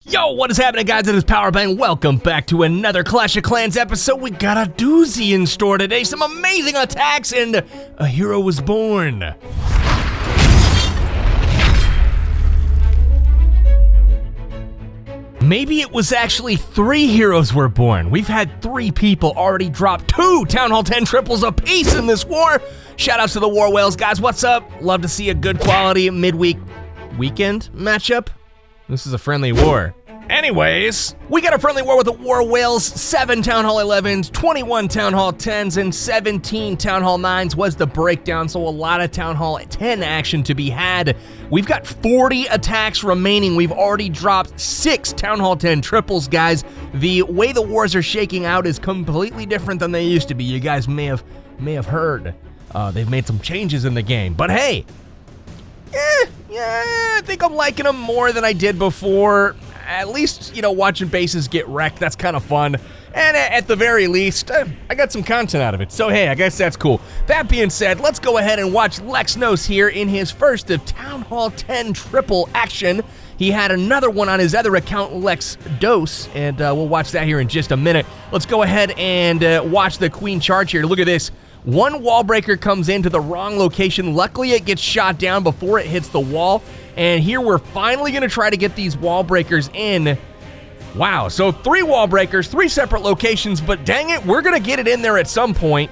Yo, what is happening, guys? It is Powerbang. Welcome back to another Clash of Clans episode. We got a doozy in store today. Some amazing attacks, and a hero was born. Maybe it was actually 3 heroes were born. We've had 3 people already drop 2 Townhall 10 triples apiece in this war. Shoutouts to the War Whales. Guys, what's up? Love to see a good quality midweek weekend matchup. This is a friendly war. Anyways, we got a friendly war with the War Whales. 7 Townhall 11s, 21 Townhall 10s, and 17 Townhall 9s was the breakdown, so a lot of Townhall 10 action to be had. We've got 40 attacks remaining. We've already dropped 6 Townhall 10 triples, guys. The way the wars are shaking out is completely different than they used to be. You guys may have heard. They've made some changes in the game, but hey, I think I'm liking them more than I did before. At least, you know, watching bases get wrecked, that's kind of fun. And at the very least, I got some content out of it. So, hey, I guess that's cool. That being said, let's go ahead and watch Lexnos here in his first of Townhall 10 triple action. He had another one on his other account, Lexnos, and we'll watch that here in just a minute. Let's go ahead and watch the Queen charge here. Look at this. One wall breaker comes into the wrong location. Luckily, it gets shot down before it hits the wall. And here we're finally going to try to get these wall breakers in. Wow, so 3 wall breakers, 3 separate locations, but dang it, we're going to get it in there at some point.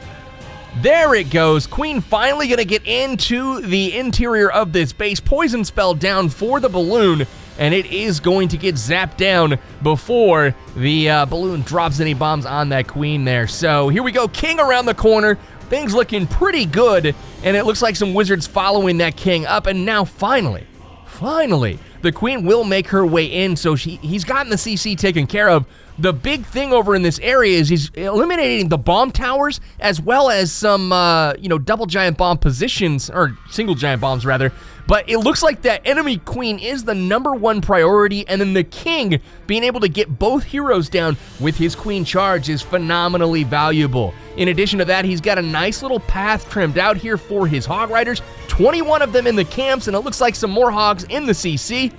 There it goes. Queen finally going to get into the interior of this base. Poison spell down for the balloon, and it is going to get zapped down before the balloon drops any bombs on that queen there. So here we go, king around the corner. Things looking pretty good, and it looks like some wizards following that king up, and now finally, the queen will make her way in, so he's gotten the CC taken care of. The big thing over in this area is he's eliminating the bomb towers as well as some, double giant bomb positions, or single giant bombs rather. But it looks like that enemy queen is the #1 priority, and then the king being able to get both heroes down with his queen charge is phenomenally valuable. In addition to that, he's got a nice little path trimmed out here for his hog riders. 21 of them in the camps, and it looks like some more hogs in the CC.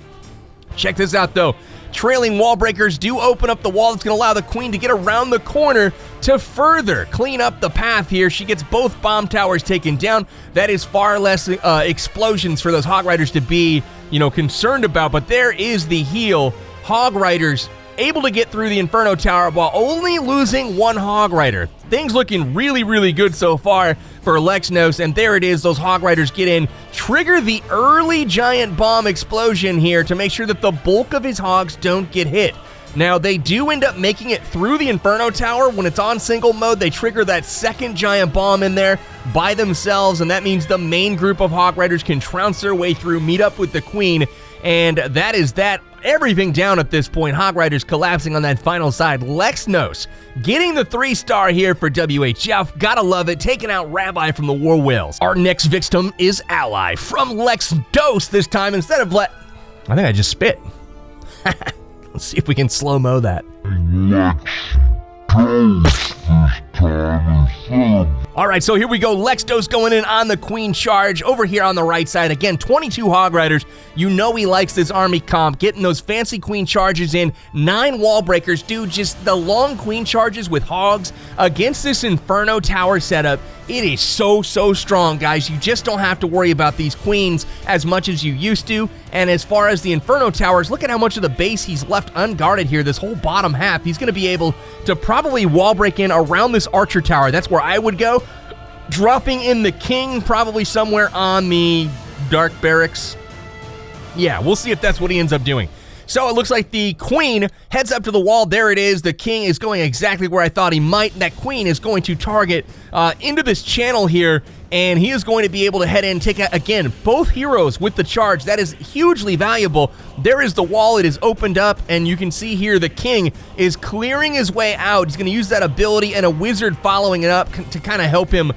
Check this out though. Trailing wall breakers do open up the wall that's going to allow the queen to get around the corner to further clean up the path here. She gets both bomb towers taken down. That is far less explosions for those hog riders to be, concerned about, but there is the heal. Hog riders able to get through the Inferno Tower while only losing 1 hog rider. Things looking really, really good so far for Lexnos, and there it is. Those hog riders get in, trigger the early giant bomb explosion here to make sure that the bulk of his hogs don't get hit. Now, they do end up making it through the Inferno Tower. When it's on single mode, they trigger that second giant bomb in there by themselves, and that means the main group of hog riders can trounce their way through, meet up with the queen, and that is that. Everything down at this point. Hog riders collapsing on that final side. Lexnos getting the 3-star here for WHF. Gotta love it. Taking out Rabbi from the War Whales. Our next victim is Ally from Lexnos this time instead of I think I just spit. Let's see if we can slow-mo that. All right, so here we go. Lexnos going in on the queen charge over here on the right side. Again, 22 hog riders. You know he likes this army comp. Getting those fancy queen charges in. 9 wall breakers. Dude, just the long queen charges with hogs against this Inferno Tower setup. It is so strong, guys. You just don't have to worry about these queens as much as you used to. And as far as the Inferno Towers, look at how much of the base he's left unguarded here. This whole bottom half, he's going to be able to probably wall break in around this Archer Tower. That's where I would go. Dropping in the king probably somewhere on the Dark Barracks. Yeah, we'll see if that's what he ends up doing. So it looks like the queen heads up to the wall. There it is. The king is going exactly where I thought he might. That queen is going to target into this channel here, and he is going to be able to head in, take out, again, both heroes with the charge. That is hugely valuable. There is the wall. It is opened up, and you can see here the king is clearing his way out. He's going to use that ability and a wizard following it up to kind of help him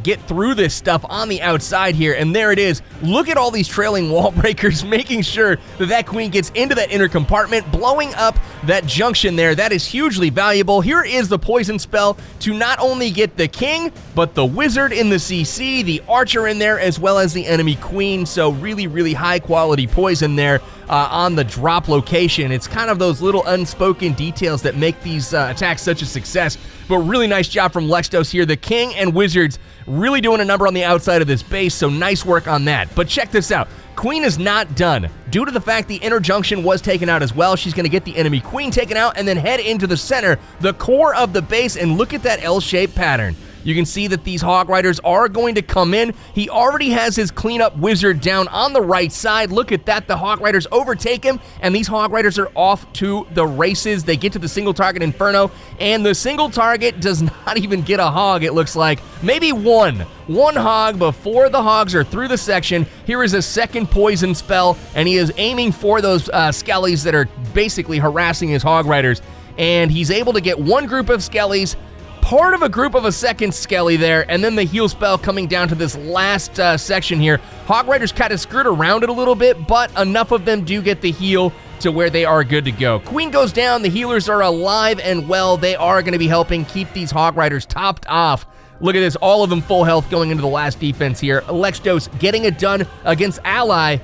get through this stuff on the outside here. And there it is. Look at all these trailing wall breakers, making sure that that queen gets into that inner compartment, blowing up that junction there. That is hugely valuable. Here is the poison spell to not only get the king, but the wizard in the CC. CC, the Archer in there, as well as the enemy Queen. So really, really high quality poison there on the drop location. It's kind of those little unspoken details that make these attacks such a success. But really nice job from Lexnos here. The King and Wizards really doing a number on the outside of this base, so nice work on that. But check this out. Queen is not done. Due to the fact the inner junction was taken out as well, she's going to get the enemy Queen taken out and then head into the center, the core of the base, and look at that L-shaped pattern. You can see that these Hog Riders are going to come in. He already has his cleanup wizard down on the right side. Look at that. The Hog Riders overtake him, and these Hog Riders are off to the races. They get to the single target Inferno, and the single target does not even get a Hog, it looks like. Maybe one Hog before the Hogs are through the section. Here is a second poison spell, and he is aiming for those Skellies that are basically harassing his Hog Riders. And he's able to get one group of Skellies, part of a group of a second Skelly there, and then the heal spell coming down to this last section here. Hog Riders kind of skirt around it a little bit, but enough of them do get the heal to where they are good to go. Queen goes down, the healers are alive and well. They are going to be helping keep these Hog Riders topped off. Look at this, all of them full health going into the last defense here. Lexnos getting it done against Ally,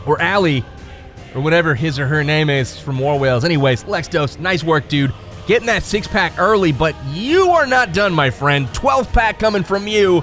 or Allie, or whatever his or her name is from War Whales. Anyways, Lexnos, nice work, dude. Getting that 6-pack early, but you are not done, my friend. 12-pack coming from you.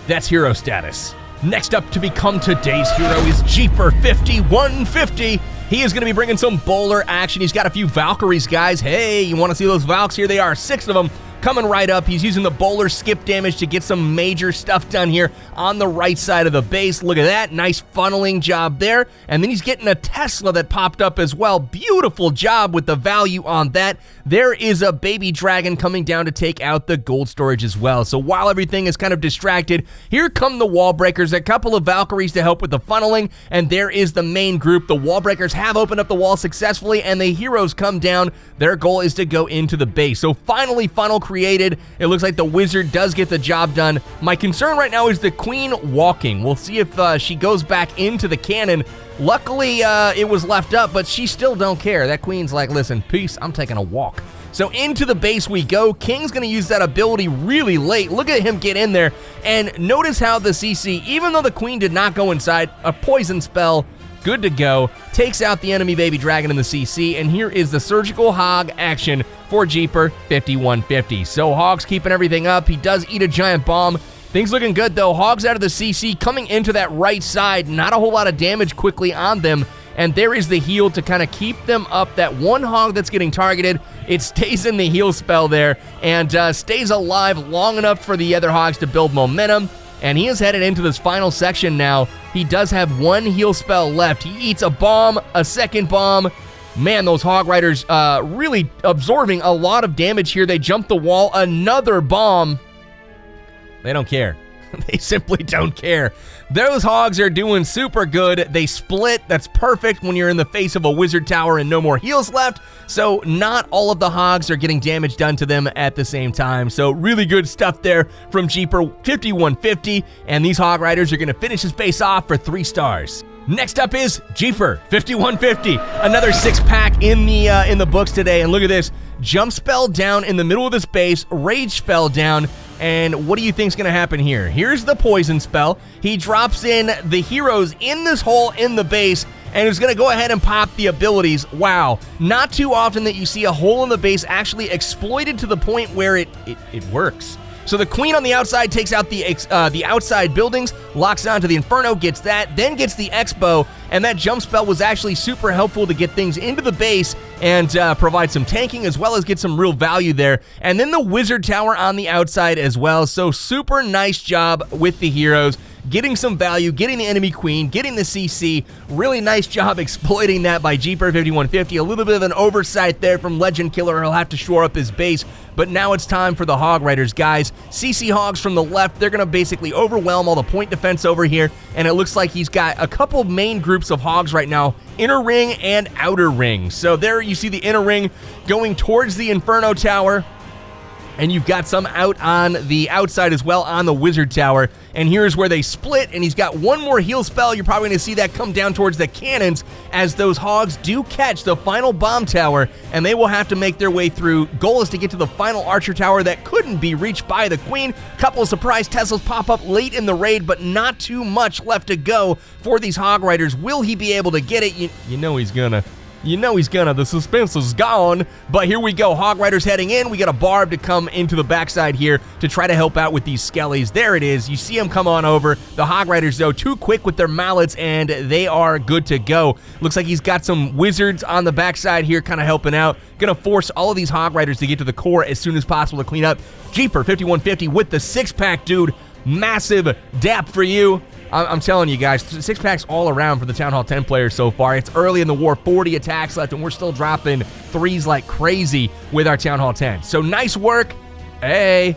That's hero status. Next up to become today's hero is Jeeper 5150. He is going to be bringing some bowler action. He's got a few Valkyries, guys. Hey, you want to see those Valks? Here they are, 6 of them. Coming right up. He's using the bowler skip damage to get some major stuff done here on the right side of the base. Look at that. Nice funneling job there. And then he's getting a Tesla that popped up as well. Beautiful job with the value on that. There is a baby dragon coming down to take out the gold storage as well. So while everything is kind of distracted, here come the wall breakers. A couple of Valkyries to help with the funneling. And there is the main group. The wall breakers have opened up the wall successfully, and the heroes come down. Their goal is to go into the base. So finally, funnel created. It looks like the wizard does get the job done. My concern right now is the Queen walking. We'll see if she goes back into the cannon. Luckily, it was left up, but she still don't care. That Queen's like, listen, peace, I'm taking a walk. So into the base we go. King's going to use that ability really late. Look at him get in there. And notice how the CC, even though the Queen did not go inside, a poison spell, good to go, takes out the enemy baby dragon in the CC, and here is the surgical hog action for Jeeper 5150. So Hog's keeping everything up. He does eat a giant bomb. Things looking good though. Hogs out of the CC coming into that right side. Not a whole lot of damage quickly on them. And there is the heal to kind of keep them up. That one Hog that's getting targeted, it stays in the heal spell there and stays alive long enough for the other Hogs to build momentum. And he is headed into this final section now. He does have one heal spell left. He eats a bomb, a second bomb. Man, those Hog Riders really absorbing a lot of damage here. They jump the wall, another bomb. They don't care. They simply don't care. Those Hogs are doing super good. They split. That's perfect when you're in the face of a wizard tower and no more heals left. So not all of the Hogs are getting damage done to them at the same time. So really good stuff there from Jeeper 5150. And these Hog Riders are going to finish his base off for 3 stars. Next up is Jeeper 5150. Another 6-pack in the books today. And look at this. Jump spell down in the middle of this base. Rage spell down. And what do you think's going to happen here? Here's the poison spell. He drops in the heroes in this hole in the base and is going to go ahead and pop the abilities. Wow. Not too often that you see a hole in the base actually exploited to the point where it works. So the Queen on the outside takes out the outside buildings, locks onto the Inferno, gets that, then gets the Expo, and that jump spell was actually super helpful to get things into the base and provide some tanking as well as get some real value there. And then the Wizard Tower on the outside as well. So super nice job with the heroes. Getting some value, getting the enemy Queen, getting the CC. Really nice job exploiting that by Jeeper 5150. A little bit of an oversight there from Legend Killer. He'll have to shore up his base. But now it's time for the Hog Riders, guys. CC Hogs from the left, they're going to basically overwhelm all the point defense over here. And it looks like he's got a couple main groups of Hogs right now, inner ring and outer ring. So there you see the inner ring going towards the Inferno Tower. And you've got some out on the outside as well on the Wizard Tower. And here's where they split, and he's got one more heal spell. You're probably going to see that come down towards the cannons as those hogs do catch the final bomb tower, and they will have to make their way through. Goal is to get to the final archer tower that couldn't be reached by the queen. Couple of surprise Teslas pop up late in the raid, but not too much left to go for these hog riders. Will he be able to get it? You know he's gonna. You know he's gonna. The suspense is gone. But here we go. Hog Riders heading in. We got a Barb to come into the backside here to try to help out with these skellies. There it is. You see them come on over. The Hog Riders, though, too quick with their mallets, and they are good to go. Looks like he's got some wizards on the backside here kind of helping out. Gonna force all of these Hog Riders to get to the core as soon as possible to clean up. Jeeper 5150 with the six-pack, dude. Massive dap for you. I'm telling you guys, six packs all around for the Town Hall 10 players so far. It's early in the war, 40 attacks left, and we're still dropping threes like crazy with our Town Hall 10. So nice work. Hey,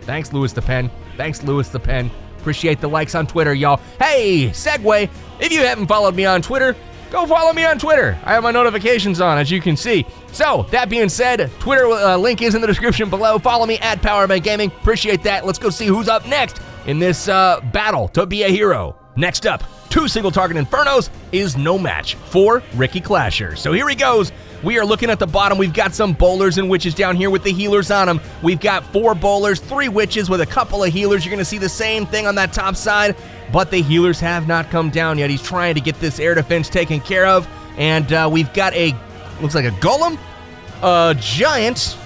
thanks, Lewis the Pen. Thanks, Lewis the Pen. Appreciate the likes on Twitter, y'all. Hey, segue. If you haven't followed me on Twitter, go follow me on Twitter. I have my notifications on, as you can see. So, that being said, Twitter link is in the description below. Follow me at Powerbang Gaming. Appreciate that. Let's go see who's up next in this battle to be a hero. Next up, 2 single target Infernos is no match for RickyClasher. So here he goes. We are looking at the bottom. We've got some bowlers and witches down here with the healers on them. We've got 4 bowlers, 3 witches with a couple of healers. You're going to see the same thing on that top side, but the healers have not come down yet. He's trying to get this air defense taken care of, and we've got looks like a golem, a giant,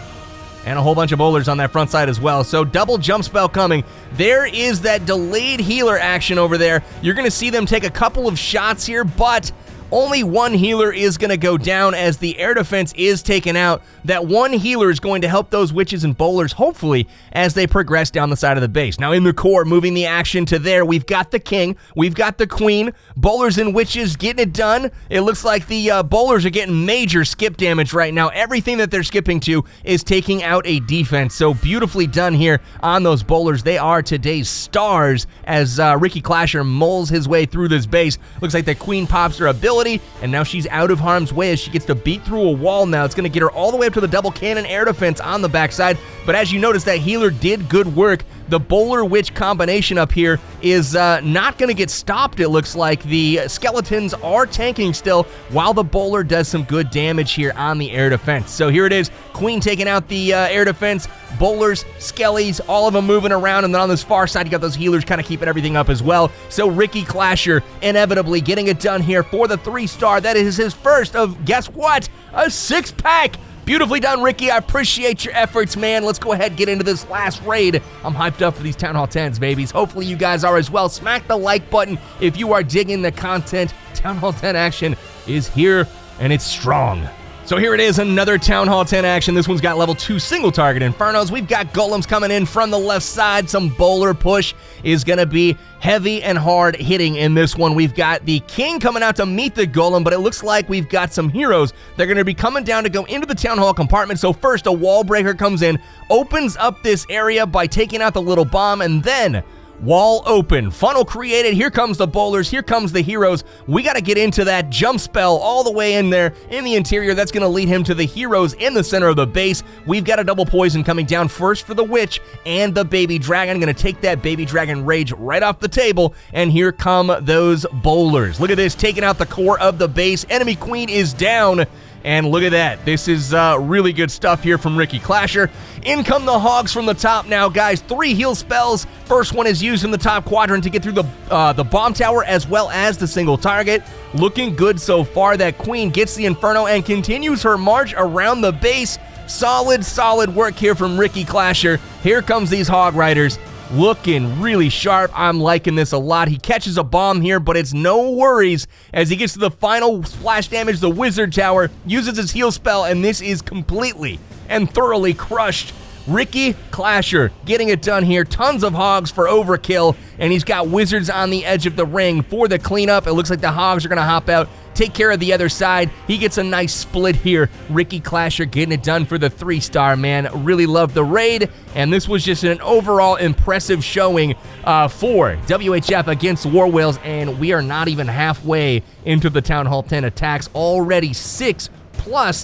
and a whole bunch of bowlers on that front side as well. So double jump spell coming. There is that delayed healer action over there. You're going to see them take a couple of shots here, but only one healer is going to go down as the air defense is taken out. That one healer is going to help those witches and bowlers, hopefully, as they progress down the side of the base. Now, in the core, moving the action to there, we've got the king, we've got the queen, bowlers and witches getting it done. It looks like the bowlers are getting major skip damage right now. Everything that they're skipping to is taking out a defense. So beautifully done here on those bowlers. They are today's stars as RickyClasher moles his way through this base. Looks like the queen pops her ability, and now she's out of harm's way as she gets to beat through a wall now. It's going to get her all the way up to the double cannon air defense on the backside. But as you notice, that healer did good work. The bowler-witch combination up here is not going to get stopped, it looks like. The skeletons are tanking still, while the bowler does some good damage here on the air defense. So here it is, queen taking out the air defense, bowlers, skellies, all of them moving around, and then on this far side, you got those healers kind of keeping everything up as well. So RickyClasher inevitably getting it done here for the 3-star. That is his first of, guess what? A 6-pack! Beautifully done, Ricky. I appreciate your efforts, man. Let's go ahead and get into this last raid. I'm hyped up for these Town Hall 10s, babies. Hopefully you guys are as well. Smack the like button if you are digging the content. Town Hall 10 action is here, and it's strong. So here it is, another Town Hall 10 action. This one's got level 2 single target Infernos. We've got golems coming in from the left side. Some bowler push is going to be heavy and hard hitting in this one. We've got the king coming out to meet the golem, but it looks like we've got some heroes. They're going to be coming down to go into the Town Hall compartment. So first, a wall breaker comes in, opens up this area by taking out the little bomb, and then wall open, funnel created. Here comes the bowlers, here comes the heroes. We got to get into that jump spell all the way in there in the interior. That's going to lead him to the heroes in the center of the base. We've got a double poison coming down first for the witch and the baby dragon. Going to take that baby dragon rage right off the table, and here come those bowlers. Look at this, taking out the core of the base. Enemy queen is down. And look at that. This is really good stuff here from RickyClasher. In come the hogs from the top now, guys. 3 heal spells. First one is used in the top quadrant to get through the bomb tower as well as the single target. Looking good so far. That queen gets the Inferno and continues her march around the base. Solid work here from RickyClasher. Here comes these hog riders. Looking really sharp. I'm liking this a lot. He catches a bomb here, but it's no worries as he gets to the final splash damage. The wizard tower uses his heal spell, and this is completely and thoroughly crushed. RickyClasher getting it done here. Tons of hogs for overkill, and he's got wizards on the edge of the ring for the cleanup. It looks like the hogs are going to hop out, take care of the other side. He gets a nice split here. RickyClasher getting it done for the 3-star, man. Really love the raid, and this was just an overall impressive showing for WHF against War Whales, and we are not even halfway into the Town Hall 10 attacks. Already 6+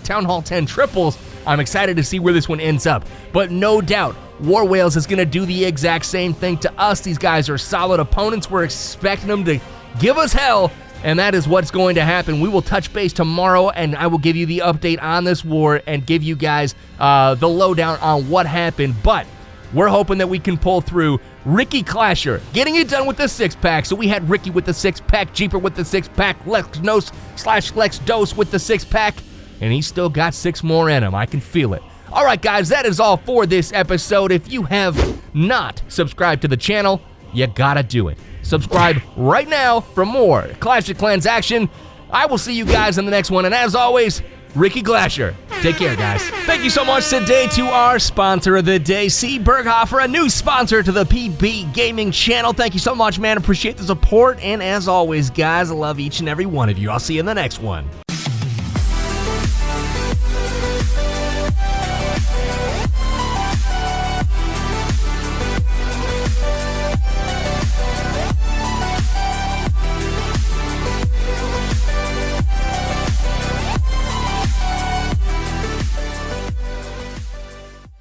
Town Hall 10 triples I'm excited to see where this one ends up. But no doubt, War Whales is going to do the exact same thing to us. These guys are solid opponents. We're expecting them to give us hell, and that is what's going to happen. We will touch base tomorrow, and I will give you the update on this war and give you guys the lowdown on what happened. But we're hoping that we can pull through. RickyClasher getting it done with the 6-pack. So we had Ricky with the 6-pack, Jeeper with the 6-pack, Lexnos/LexDose with the 6-pack, and he's still got 6 more in him. I can feel it. All right, guys, that is all for this episode. If you have not subscribed to the channel, you gotta do it. Subscribe right now for more Clash of Clans action. I will see you guys in the next one, and as always, RickyClasher. Take care, guys. Thank you so much today to our sponsor of the day, C. Berghofer, a new sponsor to the PB Gaming channel. Thank you so much, man. Appreciate the support, and as always, guys, I love each and every one of you. I'll see you in the next one.